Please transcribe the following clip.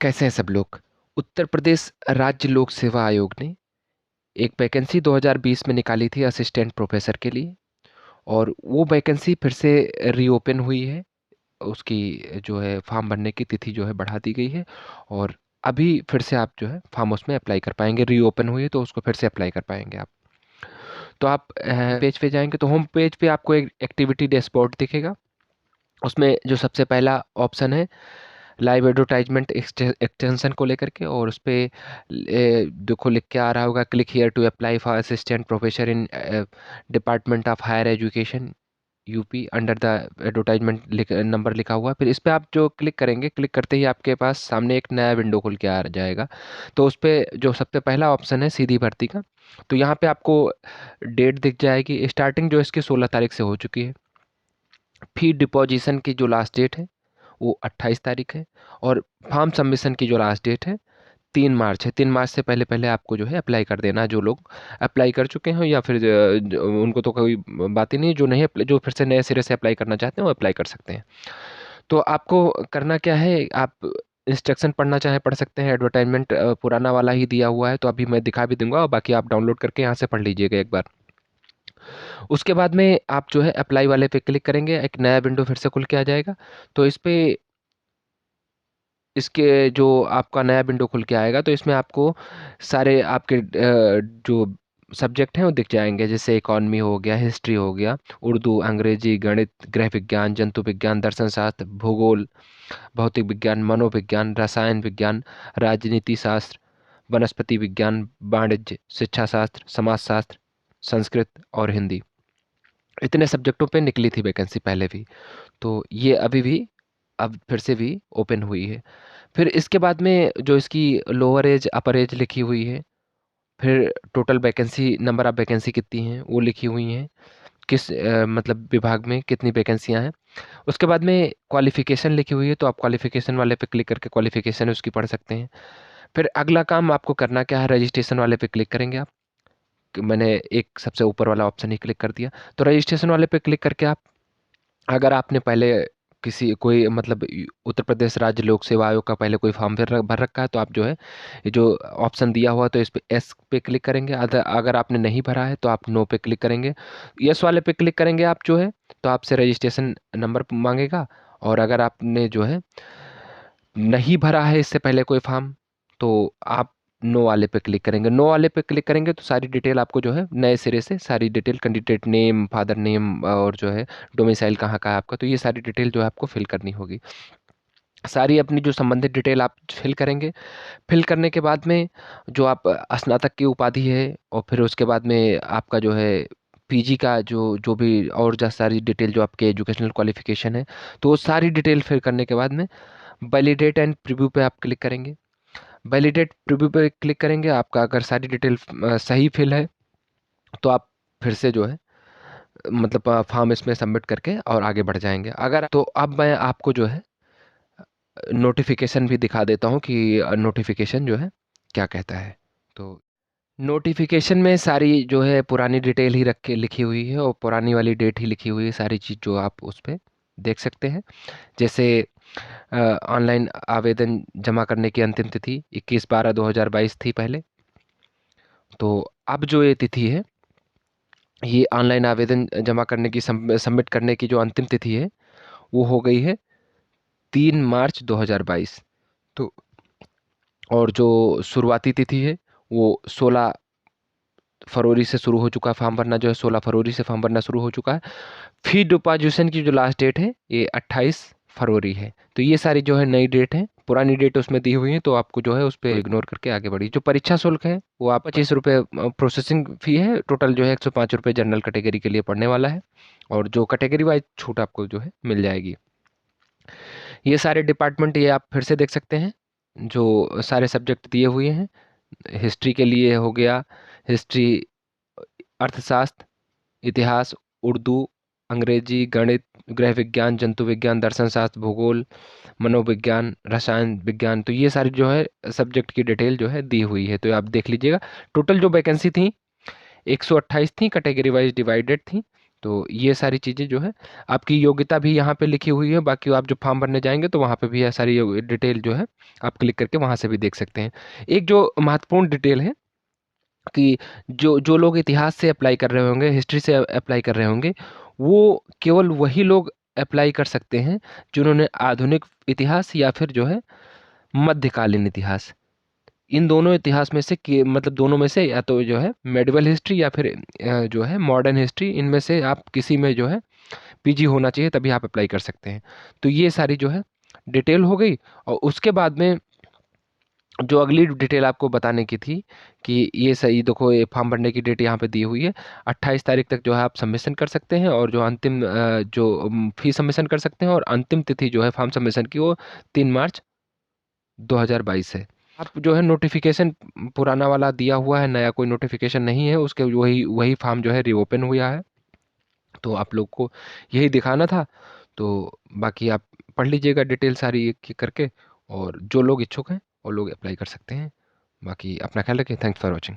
कैसे हैं सब लोग। उत्तर प्रदेश राज्य लोक सेवा आयोग ने एक वैकेंसी 2020 में निकाली थी असिस्टेंट प्रोफेसर के लिए, और वो वैकेंसी फिर से रीओपन हुई है। उसकी जो है फॉर्म भरने की तिथि जो है बढ़ा दी गई है, और अभी फिर से आप जो है फॉर्म उसमें अप्लाई कर पाएंगे। रीओपन हुई है तो उसको फिर से अप्लाई कर पाएंगे आप। तो आप पेज पे जाएंगे तो होम पेज पे आपको एक एक्टिविटी डैशबोर्ड दिखेगा। उसमें जो सबसे पहला ऑप्शन है लाइव एडवर्टाइजमेंट एक्सटेंशन को लेकर के, और उस पे देखो लिख के आ रहा होगा click here to apply for assistant professor in department of higher education UP under the advertisement number लिखा हुआ है। फिर इस पे आप जो क्लिक करेंगे, क्लिक करते ही आपके पास सामने एक नया विंडो खुल के आ जाएगा। तो उस पे जो सबसे पहला ऑप्शन है सीधी भर्ती का, तो यहाँ पे आपको डेट दिख जाएगी। स्टार्टिंग जो इसकी 16 तारीख से हो चुकी है। फी डिपॉजिशन की जो लास्ट डेट है वो 28 तारीख है, और फॉर्म सबमिशन की जो लास्ट डेट है 3 मार्च है। 3 मार्च से पहले पहले आपको जो है अप्लाई कर देना है। जो लोग अप्लाई कर चुके हैं या फिर उनको तो कोई बात ही नहीं, जो नहीं जो फिर से नए सिरे से अप्लाई करना चाहते हैं वो अप्लाई कर सकते हैं। तो आपको करना क्या है, आप इंस्ट्रक्शन पढ़ना चाहे पढ़ सकते हैं। एडवर्टाइजमेंट पुराना वाला ही दिया हुआ है, तो अभी मैं दिखा भी दूंगा, और बाकी आप डाउनलोड करके यहाँ से पढ़ लीजिएगा एक बार। उसके बाद में आप जो है अप्लाई वाले पे क्लिक करेंगे, एक नया विंडो फिर से खुल के आ जाएगा। तो इस पे इसके जो आपका नया विंडो खुल के आएगा, तो इसमें आपको सारे आपके जो सब्जेक्ट हैं वो दिख जाएंगे। जैसे इकॉनमी हो गया, हिस्ट्री हो गया, उर्दू, अंग्रेजी, गणित, गृह विज्ञान, जंतु विज्ञान, दर्शन शास्त्र, भूगोल, भौतिक विज्ञान, मनोविज्ञान, रसायन विज्ञान, राजनीति शास्त्र, वनस्पति विज्ञान, वाणिज्य, शिक्षा शास्त्र, समाजशास्त्र, संस्कृत और हिंदी। इतने सब्जेक्टों पे निकली थी वैकेंसी पहले भी, तो ये अभी भी अब फिर से भी ओपन हुई है। फिर इसके बाद में जो इसकी लोअर एज अपर एज लिखी हुई है, फिर total vacancy number of vacancy कितनी हैं वो लिखी हुई हैं, किस मतलब विभाग में कितनी वैकेंसियां हैं। उसके बाद में क्वालिफिकेशन लिखी हुई है, तो आप क्वालिफिकेशन वाले पे क्लिक करके क्वालिफिकेशन उसकी पढ़ सकते हैं। फिर अगला काम आपको करना क्या है, रजिस्ट्रेशन वाले पे क्लिक करेंगे आप। मैंने एक सबसे ऊपर वाला ऑप्शन ही क्लिक कर दिया। तो रजिस्ट्रेशन वाले पे क्लिक करके आप, अगर आपने पहले किसी कोई मतलब उत्तर प्रदेश राज्य लोक सेवा आयोग का पहले कोई फॉर्म भर रखा है, तो आप जो है ये जो ऑप्शन दिया हुआ है, तो इस पे एस पे क्लिक करेंगे। अगर आपने नहीं भरा है तो आप नो पे क्लिक करेंगे। यस वाले पे क्लिक करेंगे आप जो है, तो आपसे रजिस्ट्रेशन नंबर मांगेगा। और अगर आपने जो है नहीं भरा है इससे पहले कोई फॉर्म, तो आप नो वाले पे क्लिक करेंगे। नो वाले पे क्लिक करेंगे तो सारी डिटेल आपको जो है नए सिरे से सारी detail, candidate name, father name, और जो है डोमिसाइल कहाँ का है आपका, तो ये सारी डिटेल जो है आपको फिल करनी होगी। सारी अपनी जो संबंधित डिटेल आप फिल करेंगे। फिल करने के बाद में जो आप स्नातक की उपाधि है, और फिर उसके बाद में आपका जो है पीजी का जो जो भी और जो सारी डिटेल जो आपके एजुकेशनल क्वालिफिकेशन है, तो वो सारी डिटेल फिल करने के बाद में वैलिडेट एंड प्रीव्यू पे आप क्लिक करेंगे। वैलिडेट प्रीव्यू पे क्लिक करेंगे, आपका अगर सारी डिटेल सही फिल है तो आप फिर से जो है मतलब फॉर्म इसमें सबमिट करके और आगे बढ़ जाएंगे। अगर तो अब मैं आपको जो है नोटिफिकेशन भी दिखा देता हूँ कि नोटिफिकेशन जो है क्या कहता है। तो नोटिफिकेशन में सारी जो है पुरानी डिटेल ही रख के लिखी हुई है, और पुरानी वाली डेट ही लिखी हुई है, सारी चीज़ जो आप उस पर देख सकते हैं। जैसे ऑनलाइन आवेदन जमा करने की अंतिम तिथि 21/12/2022 थी पहले। तो अब जो ये तिथि है, ये ऑनलाइन आवेदन जमा करने की सबमिट करने की जो अंतिम तिथि है वो हो गई है 3 मार्च 2022। तो और जो शुरुआती तिथि है वो 16 फरवरी से शुरू हो चुका है। फॉर्म भरना जो है 16 फरवरी से फॉर्म भरना शुरू हो चुका है। फी डिपॉजिशन की जो लास्ट डेट है ये 28 फरवरी है। तो ये सारी जो है नई डेट है, पुरानी डेट उसमें दी हुई है, तो आपको जो है उस पर इग्नोर करके आगे बढ़ी। जो परीक्षा शुल्क है वो आप 25 रुपये प्रोसेसिंग फी है। टोटल जो है 105 रुपये जनरल कैटेगरी के लिए पड़ने वाला है, और जो कैटेगरी वाइज छूट आपको जो है मिल जाएगी। ये सारे डिपार्टमेंट ये आप फिर से देख सकते हैं, जो सारे सब्जेक्ट दिए हुए हैं। हिस्ट्री के लिए हो गया हिस्ट्री, अर्थशास्त्र, इतिहास, उर्दू, अंग्रेजी, गणित, गृह विज्ञान, जंतु विज्ञान, दर्शन शास्त्र, भूगोल, मनोविज्ञान, रसायन विज्ञान, तो ये सारी जो है सब्जेक्ट की डिटेल जो है दी हुई है, तो आप देख लीजिएगा। टोटल जो वैकेंसी थी 128 थी, कैटेगरी वाइज डिवाइडेड थी। तो ये सारी चीज़ें जो है, आपकी योग्यता भी यहाँ पे लिखी हुई है। बाकी आप जो फॉर्म भरने जाएंगे तो वहाँ पे भी ये सारी डिटेल जो है आप क्लिक करके वहाँ से भी देख सकते हैं। एक जो महत्वपूर्ण डिटेल है कि जो जो लोग इतिहास से अप्लाई कर रहे होंगे, हिस्ट्री से अप्लाई कर रहे होंगे, वो केवल वही लोग अप्लाई कर सकते हैं जिन्होंने आधुनिक इतिहास या फिर जो है मध्यकालीन इतिहास, इन दोनों इतिहास में से मतलब दोनों में से या तो जो है मेडिवल हिस्ट्री या फिर जो है मॉडर्न हिस्ट्री, इनमें से आप किसी में जो है पीजी होना चाहिए, तभी आप अप्लाई कर सकते हैं। तो ये सारी जो है डिटेल हो गई। और उसके बाद में जो अगली डिटेल आपको बताने की थी कि ये सही देखो, ये फॉर्म भरने की डेट यहाँ पे दी हुई है, 28 तारीख तक जो है आप सबमिशन कर सकते हैं। और जो अंतिम जो फी सबमिशन कर सकते हैं, और अंतिम तिथि जो है फॉर्म सबमिशन की वो 3 मार्च 2022 है। आप जो है नोटिफिकेशन पुराना वाला दिया हुआ है, नया कोई नोटिफिकेशन नहीं है, उसके वही वही फॉर्म जो है रीओपन हुआ है। तो आप लोग को यही दिखाना था। तो बाकी आप पढ़ लीजिएगा डिटेल सारी एक एक करके, और जो लोग इच्छुक हैं वो लोग अप्लाई कर सकते हैं। बाकी अपना ख्याल रखें। Thanks for watching.